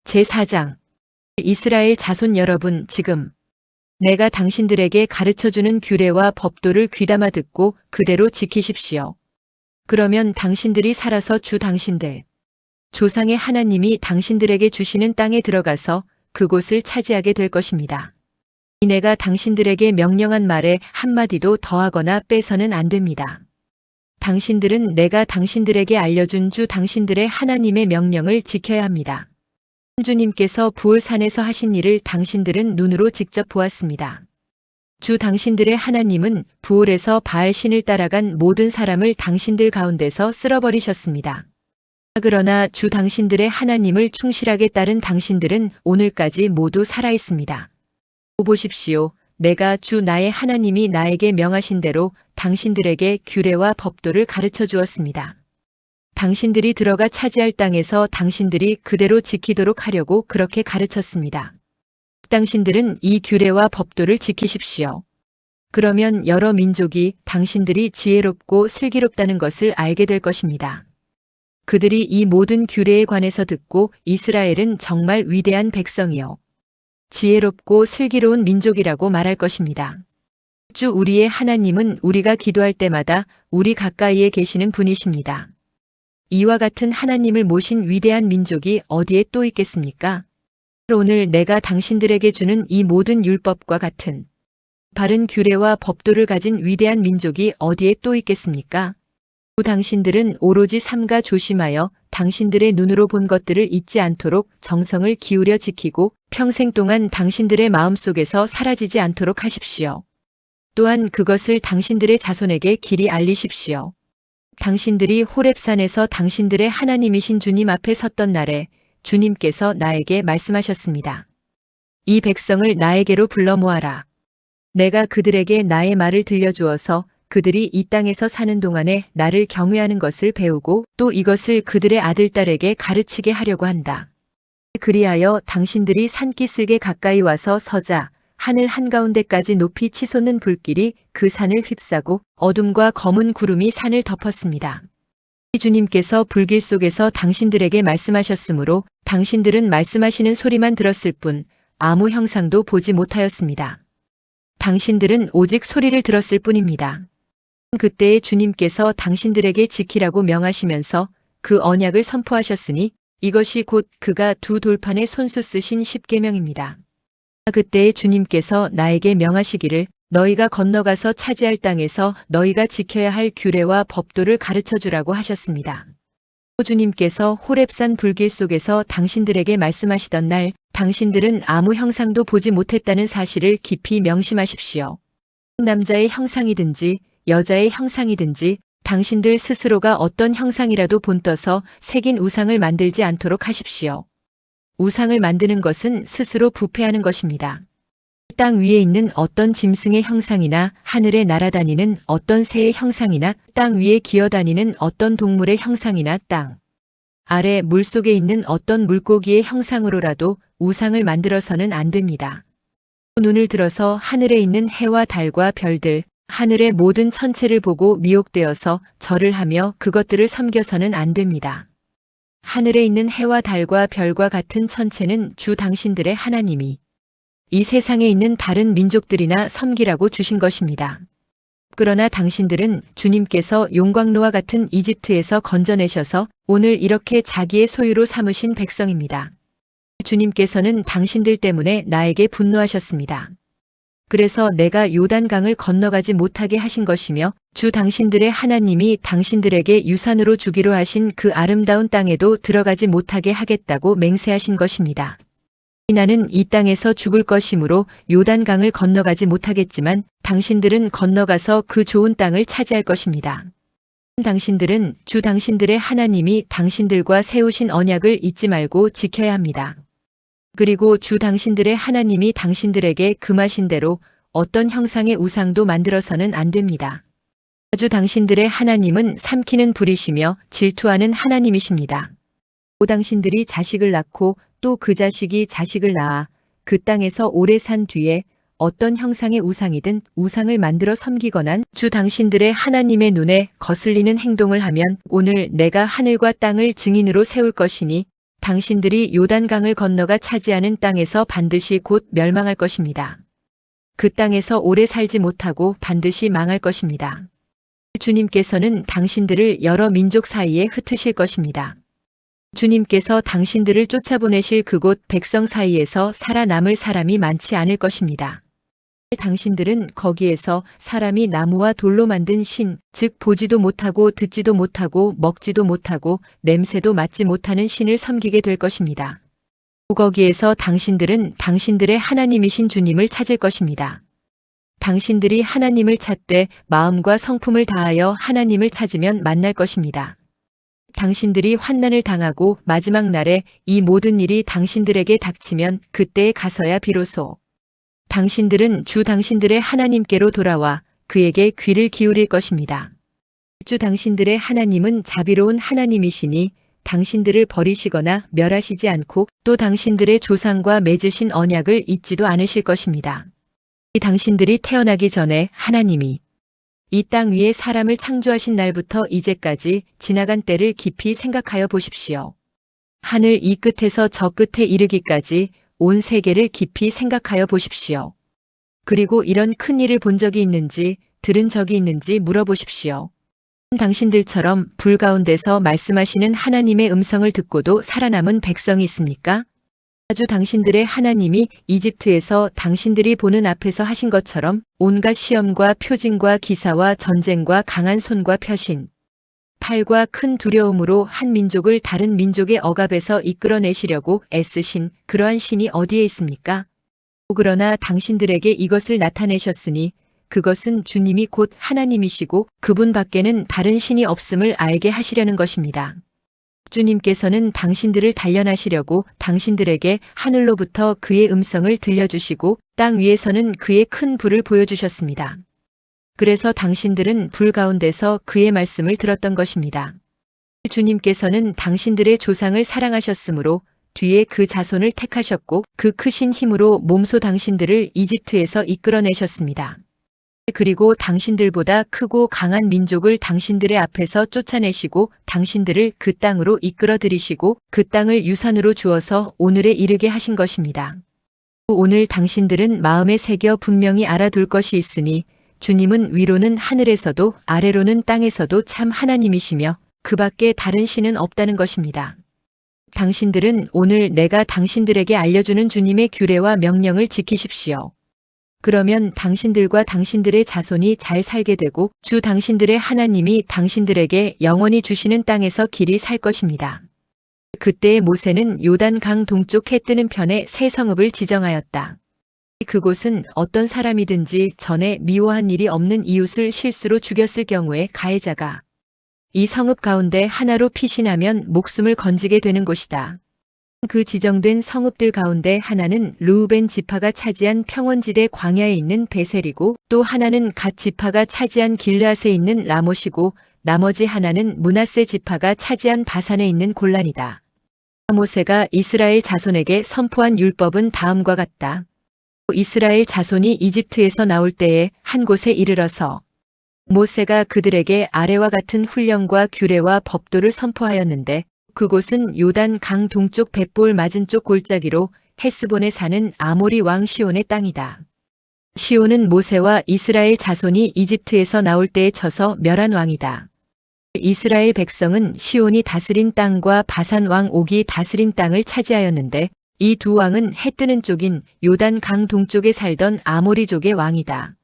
제4장 이스라엘 자손 여러분, 지금 내가 당신들에게 가르쳐주는 규례와 법도를 귀담아 듣고 그대로 지키십시오. 그러면 당신들이 살아서 주 당신들 조상의 하나님이 당신들에게 주시는 땅에 들어가서 그곳을 차지하게 될 것입니다. 내가 당신들에게 명령한 말에 한마디도 더하거나 빼서는 안 됩니다. 당신들은 내가 당신들에게 알려준 주 당신들의 하나님의 명령을 지켜야 합니다. 주님께서 부올산에서 하신 일을 당신들은 눈으로 직접 보았습니다. 주 당신들의 하나님은 부올에서 바알 신을 따라간 모든 사람을 당신들 가운데서 쓸어버리셨습니다. 그러나 주 당신들의 하나님을 충실하게 따른 당신들은 오늘까지 모두 살아있습니다. 보십시오. 내가 주 나의 하나님이 나에게 명하신 대로 당신들에게 규례와 법도를 가르쳐 주었습니다. 당신들이 들어가 차지할 땅에서 당신들이 그대로 지키도록 하려고 그렇게 가르쳤습니다. 당신들은 이 규례와 법도를 지키십시오. 그러면 여러 민족이 당신들이 지혜롭고 슬기롭다는 것을 알게 될 것입니다. 그들이 이 모든 규례에 관해서 듣고 이스라엘은 정말 위대한 백성이요 지혜롭고 슬기로운 민족이라고 말할 것입니다. 주 우리의 하나님은 우리가 기도할 때마다 우리 가까이에 계시는 분이십니다. 이와 같은 하나님을 모신 위대한 민족이 어디에 또 있겠습니까? 오늘 내가 당신들에게 주는 이 모든 율법과 같은 바른 규례와 법도를 가진 위대한 민족이 어디에 또 있겠습니까? 당신들은 오로지 삼가 조심하여 당신들의 눈으로 본 것들을 잊지 않도록 정성을 기울여 지키고 평생 동안 당신들의 마음속에서 사라지지 않도록 하십시오. 또한 그것을 당신들의 자손에게 길이 알리십시오. 당신들이 호렙산에서 당신들의 하나님이신 주님 앞에 섰던 날에 주님께서 나에게 말씀하셨습니다. 이 백성을 나에게로 불러 모아라. 내가 그들에게 나의 말을 들려주어서 그들이 이 땅에서 사는 동안에 나를 경외하는 것을 배우고 또 이것을 그들의 아들, 딸에게 가르치게 하려고 한다. 그리하여 당신들이 산기슭에 가까이 와서 서자 하늘 한가운데까지 높이 치솟는 불길이 그 산을 휩싸고 어둠과 검은 구름이 산을 덮었습니다. 주님께서 불길 속에서 당신들에게 말씀하셨으므로 당신들은 말씀하시는 소리만 들었을 뿐 아무 형상도 보지 못하였습니다. 당신들은 오직 소리를 들었을 뿐입니다. 그때에 주님께서 당신들에게 지키라고 명하시면서 그 언약을 선포하셨으니 이것이 곧 그가 두 돌판에 손수 쓰신 십계명입니다. 그때에 주님께서 나에게 명하시기를 너희가 건너가서 차지할 땅에서 너희가 지켜야 할 규례와 법도를 가르쳐주라고 하셨습니다. 주님께서 호렙산 불길 속에서 당신들에게 말씀하시던 날 당신들은 아무 형상도 보지 못했다는 사실을 깊이 명심하십시오. 남자의 형상이든지 여자의 형상이든지 당신들 스스로가 어떤 형상이라도 본떠서 새긴 우상을 만들지 않도록 하십시오. 우상을 만드는 것은 스스로 부패하는 것입니다. 땅 위에 있는 어떤 짐승의 형상이나 하늘에 날아다니는 어떤 새의 형상이나 땅 위에 기어다니는 어떤 동물의 형상이나 땅 아래 물속에 있는 어떤 물고기의 형상으로라도 우상을 만들어서는 안 됩니다. 눈을 들어서 하늘에 있는 해와 달과 별들, 하늘의 모든 천체를 보고 미혹되어서 절을 하며 그것들을 섬겨서는 안 됩니다. 하늘에 있는 해와 달과 별과 같은 천체는 주 당신들의 하나님이 이 세상에 있는 다른 민족들이나 섬기라고 주신 것입니다. 그러나 당신들은 주님께서 용광로와 같은 이집트에서 건져내셔서 오늘 이렇게 자기의 소유로 삼으신 백성입니다. 주님께서는 당신들 때문에 나에게 분노하셨습니다. 그래서 내가 요단강을 건너가지 못하게 하신 것이며 주 당신들의 하나님이 당신들에게 유산으로 주기로 하신 그 아름다운 땅에도 들어가지 못하게 하겠다고 맹세하신 것입니다. 나는 이 땅에서 죽을 것이므로 요단강을 건너가지 못하겠지만 당신들은 건너가서 그 좋은 땅을 차지할 것입니다. 당신들은 주 당신들의 하나님이 당신들과 세우신 언약을 잊지 말고 지켜야 합니다. 그리고 주 당신들의 하나님이 당신들에게 금하신 대로 어떤 형상의 우상도 만들어서는 안 됩니다. 주 당신들의 하나님은 삼키는 불이시며 질투하는 하나님이십니다. 당신들이 자식을 낳고 또 그 자식이 자식을 낳아 그 땅에서 오래 산 뒤에 어떤 형상의 우상이든 우상을 만들어 섬기거나 주 당신들의 하나님의 눈에 거슬리는 행동을 하면 오늘 내가 하늘과 땅을 증인으로 세울 것이니 당신들이 요단강을 건너가 차지하는 땅에서 반드시 곧 멸망할 것입니다. 그 땅에서 오래 살지 못하고 반드시 망할 것입니다. 주님께서는 당신들을 여러 민족 사이에 흩으실 것입니다. 주님께서 당신들을 쫓아보내실 그곳 백성 사이에서 살아남을 사람이 많지 않을 것입니다. 당신들은 거기에서 사람이 나무와 돌로 만든 신, 즉 보지도 못하고 듣지도 못하고 먹지도 못하고 냄새도 맡지 못하는 신을 섬기게 될 것입니다. 거기에서 당신들은 당신들의 하나님이신 주님을 찾을 것입니다. 당신들이 하나님을 찾되 마음과 성품을 다하여 하나님을 찾으면 만날 것입니다. 당신들이 환난을 당하고 마지막 날에 이 모든 일이 당신들에게 닥치면 그때에 가서야 비로소 당신들은 주 당신들의 하나님께로 돌아와 그에게 귀를 기울일 것입니다. 주 당신들의 하나님은 자비로운 하나님이시니 당신들을 버리시거나 멸하시지 않고 또 당신들의 조상과 맺으신 언약을 잊지도 않으실 것입니다. 당신들이 태어나기 전에 하나님이 이 땅 위에 사람을 창조하신 날부터 이제까지 지나간 때를 깊이 생각하여 보십시오. 하늘 이 끝에서 저 끝에 이르기까지 온 세계를 깊이 생각하여 보십시오. 그리고 이런 큰 일을 본 적이 있는지 들은 적이 있는지 물어보십시오. 당신들처럼 불 가운데서 말씀하시는 하나님의 음성을 듣고도 살아남은 백성이 있습니까? 아주 당신들의 하나님이 이집트에서 당신들이 보는 앞에서 하신 것처럼 온갖 시험과 표징과 기사와 전쟁과 강한 손과 표신, 팔과 큰 두려움으로 한 민족을 다른 민족의 억압에서 이끌어내시려고 애쓰신 그러한 신이 어디에 있습니까? 그러나 당신들에게 이것을 나타내셨으니 그것은 주님이 곧 하나님이시고 그분 밖에는 다른 신이 없음을 알게 하시려는 것입니다. 주님께서는 당신들을 단련하시려고 당신들에게 하늘로부터 그의 음성을 들려주시고 땅 위에서는 그의 큰 불을 보여주셨습니다. 그래서 당신들은 불 가운데서 그의 말씀을 들었던 것입니다. 주님께서는 당신들의 조상을 사랑하셨으므로 뒤에 그 자손을 택하셨고 그 크신 힘으로 몸소 당신들을 이집트에서 이끌어내셨습니다. 그리고 당신들보다 크고 강한 민족을 당신들의 앞에서 쫓아내시고 당신들을 그 땅으로 이끌어 들이시고 그 땅을 유산으로 주어서 오늘에 이르게 하신 것입니다. 오늘 당신들은 마음에 새겨 분명히 알아둘 것이 있으니 주님은 위로는 하늘에서도 아래로는 땅에서도 참 하나님이시며 그 밖에 다른 신은 없다는 것입니다. 당신들은 오늘 내가 당신들에게 알려주는 주님의 규례와 명령을 지키십시오. 그러면 당신들과 당신들의 자손이 잘 살게 되고 주 당신들의 하나님이 당신들에게 영원히 주시는 땅에서 길이 살 것입니다. 그때 모세는 요단강 동쪽 해 뜨는 편에 새 성읍을 지정하였다. 그곳은 어떤 사람이든지 전에 미워한 일이 없는 이웃을 실수로 죽였을 경우에 가해자가 이 성읍 가운데 하나로 피신하면 목숨을 건지게 되는 곳이다. 그 지정된 성읍들 가운데 하나는 르우벤 지파가 차지한 평원지대 광야에 있는 베셀이고 또 하나는 갓 지파가 차지한 길르앗에 있는 라못이고 나머지 하나는 므낫세 지파가 차지한 바산에 있는 골란이다. 모세가 이스라엘 자손에게 선포한 율법은 다음과 같다. 이스라엘 자손이 이집트에서 나올 때에 한 곳에 이르러서 모세가 그들에게 아래와 같은 훈령과 규례와 법도를 선포하였는데 그곳은 요단 강 동쪽 벳볼 맞은쪽 골짜기로 헤스본에 사는 아모리 왕 시온의 땅이다. 시온은 모세와 이스라엘 자손이 이집트에서 나올 때에 쳐서 멸한 왕이다. 이스라엘 백성은 시온이 다스린 땅과 바산 왕 옥이 다스린 땅을 차지하였는데 이 두 왕은 해 뜨는 쪽인 요단 강 동쪽에 살던 아모리족의 왕이다.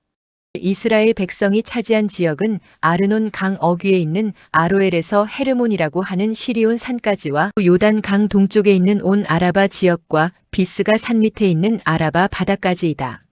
이스라엘 백성이 차지한 지역은 아르논 강 어귀에 있는 아로엘에서 헤르몬이라고 하는 시리온 산까지와 요단 강 동쪽에 있는 온 아라바 지역과 비스가 산 밑에 있는 아라바 바다까지이다.